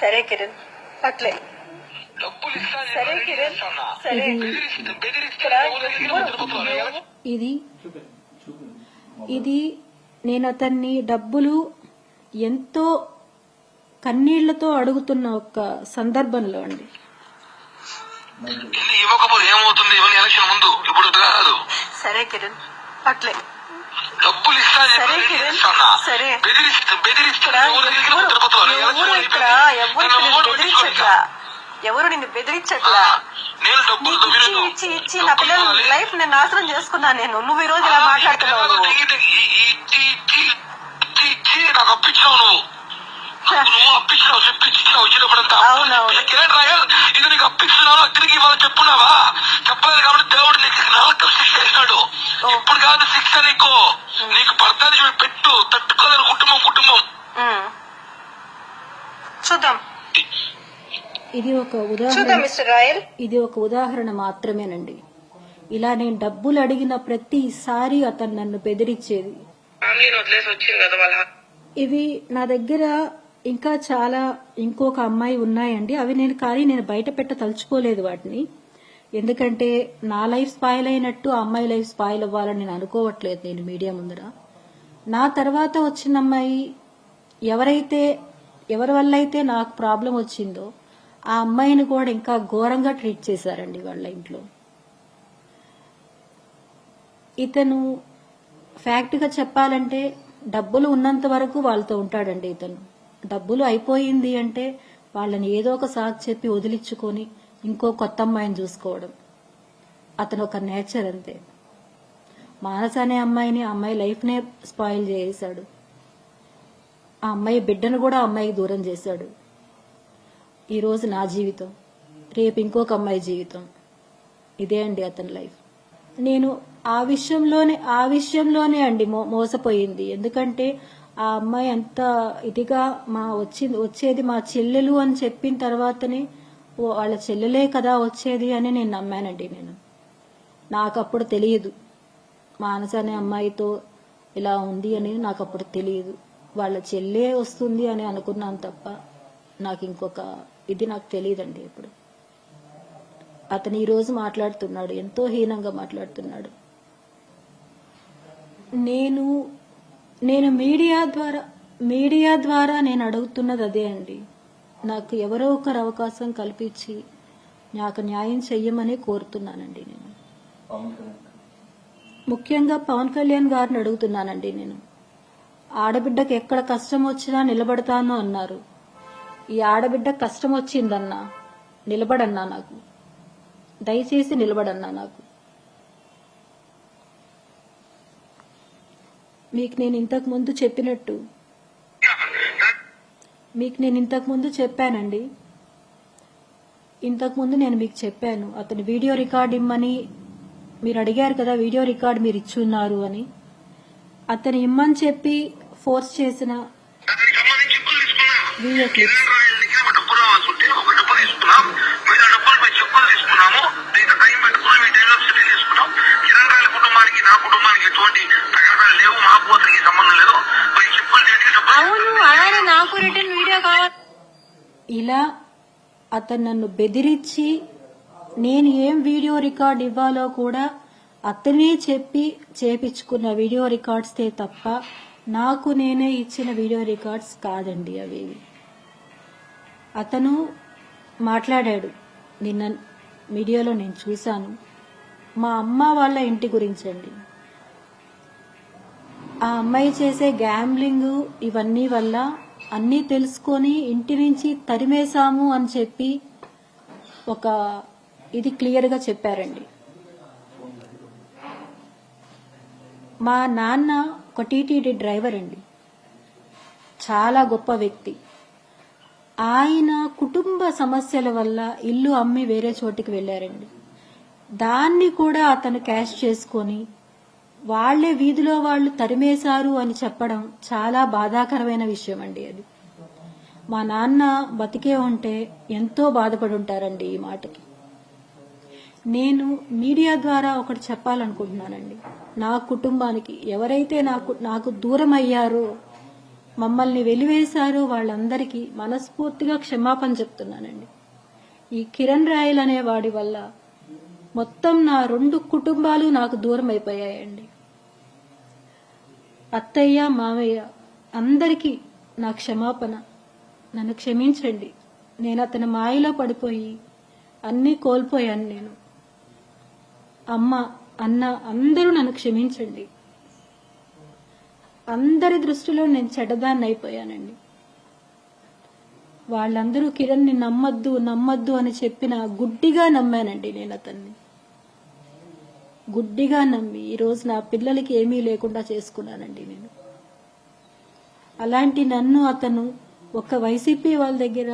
సరే కిరణ్ అట్లే సరే కిరణ్ సరే ఇది నేను అతన్ని డబ్బులు ఎంతో కన్నీళ్లతో అడుగుతున్న ఒక సందర్భంలో అండి. ఇవ్వకపోతే ఏమవుతుంది? ఇవన్నీ ఎలక్షన్ ముందు, ఇప్పుడు కాదు. సరే కిరణ్ అట్లే డబ్బులు ఇస్తా సరే కిరణ్ సరే ఎవరు నిన్ను బెదిరించట్లా. ఇచ్చి ఇచ్చి నా పిల్లల లైఫ్ నేను నాశనం చేసుకున్నా. నువ్వు ఈ రోజు ఇలా మాట్లాడుతున్నావు. నాకు అప్పించావు, నువ్వు అప్పించినావు, చెప్పించావు వచ్చినప్పుడంతా. కిరణ్ రాయల్ ఇది నీకు అప్పిస్తున్నావు, తిరిగి ఇవాళ చెప్పున్నావా? చెప్పలేదు కాబట్టి దేవుడు నీకు నరకం శిక్ష చేసినాడు. ఇప్పుడు కాదు శిక్ష నీకు పడతాది. చూడు, పెట్టు, తట్టుకోలేరు కుటుంబం. చూద్దాం. ఇది ఒక ఉదాహరణ, మిస్టర్ రాయల్. ఇది ఒక ఉదాహరణ మాత్రమేనండి. ఇలా నేను డబ్బులు అడిగిన ప్రతిసారి అతను నన్ను బెదిరించేది. ఇవి నా దగ్గర ఇంకా చాలా ఇంకొక అమ్మాయి ఉన్నాయండి. అవి నేను బయట పెట్ట తలుచుకోలేదు వాటిని. ఎందుకంటే నా లైఫ్ స్పాయిల్ అయినట్టు ఆ అమ్మాయి లైఫ్ స్పాయిల్ అవ్వాలని నేను అనుకోవట్లేదు. నేను మీడియా ముందర నా తర్వాత వచ్చిన అమ్మాయి ఎవరి వల్ల అయితే నాకు ప్రాబ్లం వచ్చిందో ఆ అమ్మాయిని కూడా ఇంకా ఘోరంగా ట్రీట్ చేశారండి వాళ్ళ ఇంట్లో. ఇతను ఫ్యాక్ట్ గా చెప్పాలంటే డబ్బులు ఉన్నంత వరకు వాళ్ళతో ఉంటాడండి. ఇతను డబ్బులు అయిపోయింది అంటే వాళ్ళని ఏదో ఒక సాకు చెప్పి వదిలించుకొని ఇంకో కొత్త అమ్మాయిని చూసుకోవడం అతను ఒక నేచర్ అంతే. మానస అనే అమ్మాయి లైఫ్ నే స్పాయిల్ చేశాడు. ఆ అమ్మాయి బిడ్డను కూడా ఆ అమ్మాయికి దూరం చేశాడు. ఈ రోజు నా జీవితం, రేపు ఇంకొక అమ్మాయి జీవితం. ఇదే అండి అతని లైఫ్. నేను ఆ విషయంలోనే అండి మోసపోయింది. ఎందుకంటే ఆ అమ్మాయి అంత ఇదిగా వచ్చేది మా చెల్లెలు అని చెప్పిన తర్వాతనే వాళ్ళ చెల్లెలే కదా వచ్చేది అని నేను నమ్మానండి. నాకు అప్పుడు తెలియదు మానస అనే అమ్మాయితో ఇలా ఉంది అని. నాకు అప్పుడు తెలియదు. వాళ్ళ చెల్లె వస్తుంది అని అనుకున్నాను తప్ప నాకు ఇంకొక నాకు తెలియదండి. ఇప్పుడు అతను ఈ రోజు మాట్లాడుతున్నాడు, ఎంతో హీనంగా మాట్లాడుతున్నాడు. నేను మీడియా ద్వారా నేను అడుగుతున్నది అదే అండి. నాకు ఎవరో ఒకరు అవకాశం కల్పించి నాకు న్యాయం చెయ్యమని కోరుతున్నానండి. నేను ముఖ్యంగా పవన్ కళ్యాణ్ గారిని అడుగుతున్నానండి. నేను ఆడబిడ్డకు ఎక్కడ కష్టం వచ్చినా నిలబడతాను అన్నారు. ఈ ఆడబిడ్డ కష్టం వచ్చిందన్నా నిలబడన్నా, నాకు దయచేసి నిలబడన్నా. నాకు మీకు నేను ఇంతకు ముందు చెప్పానండి. ఇంతకుముందు నేను మీకు చెప్పాను అతను వీడియో రికార్డ్ ఇమ్మని. మీరు అడిగారు కదా వీడియో రికార్డ్ మీరు ఇచ్చున్నారు అని. అతను ఇమ్మని చెప్పి ఫోర్స్ చేసిన వీడియో క్లిప్స్ ఇలా అతను నన్ను బెదిరించి నేను ఏం వీడియో రికార్డ్ ఇవ్వాలో కూడా అతనే చెప్పి చేపించుకున్న వీడియో రికార్డ్స్తే తప్ప నాకు నేనే ఇచ్చిన వీడియో రికార్డ్స్ కాదండి అవేవి. అతను మాట్లాడాడు నిన్న మీడియాలో, నేను చూశాను. మా అమ్మ వాళ్ళ ఇంటి గురించండి. ఆ అమ్మాయి చేసే గ్యాంబ్లింగ్ ఇవన్నీ వల్ల అన్నీ తెలుసుకొని ఇంటి నుంచి తరిమేశాము అని చెప్పి ఇది క్లియర్ గా చెప్పారండి. మా నాన్న ఒక టీటీడీ డ్రైవర్ అండి, చాలా గొప్ప వ్యక్తి. ఆయన కుటుంబ సమస్యల వల్ల ఇల్లు అమ్మి వేరే చోటికి వెళ్లారండి. దాన్ని కూడా అతను క్యాష్ చేసుకొని వాళ్లే వీధిలో వాళ్ళు తరిమేశారు అని చెప్పడం చాలా బాధాకరమైన విషయం అండి. అది మా నాన్న బతికే ఉంటే ఎంతో బాధపడి ఉంటారండి ఈ మాటకి. నేను మీడియా ద్వారా ఒకటి చెప్పాలనుకుంటున్నానండి. నా కుటుంబానికి ఎవరైతే నాకు దూరం అయ్యారో మమ్మల్ని వెలివేశారో వాళ్ళందరికీ మనస్ఫూర్తిగా క్షమాపణ చెప్తున్నానండి. ఈ కిరణ్ రాయల్ అనే వాడి వల్ల మొత్తం నా 2 కుటుంబాలు నాకు దూరం అయిపోయాయండి. అత్తయ్య, మామయ్య అందరికీ నా క్షమాపణ. నన్ను క్షమించండి. నేను అతని మాయలో పడిపోయి అన్నీ కోల్పోయాను. నేను, అమ్మ, అన్న అందరూ నన్ను క్షమించండి. అందరి దృష్టిలో నేను చెడ్డదాన్ని అయిపోయానండి. వాళ్ళందరూ కిరణ్ని నమ్మద్దు నమ్మద్దు అని చెప్పిన గుడ్డిగా నమ్మానండి. నేను అతన్ని గుడ్డిగా నమ్మి ఈరోజు నా పిల్లలకి ఏమీ లేకుండా చేసుకున్నానండి నేను. అలాంటి నన్ను అతను ఒక వైసీపీ వాళ్ళ దగ్గర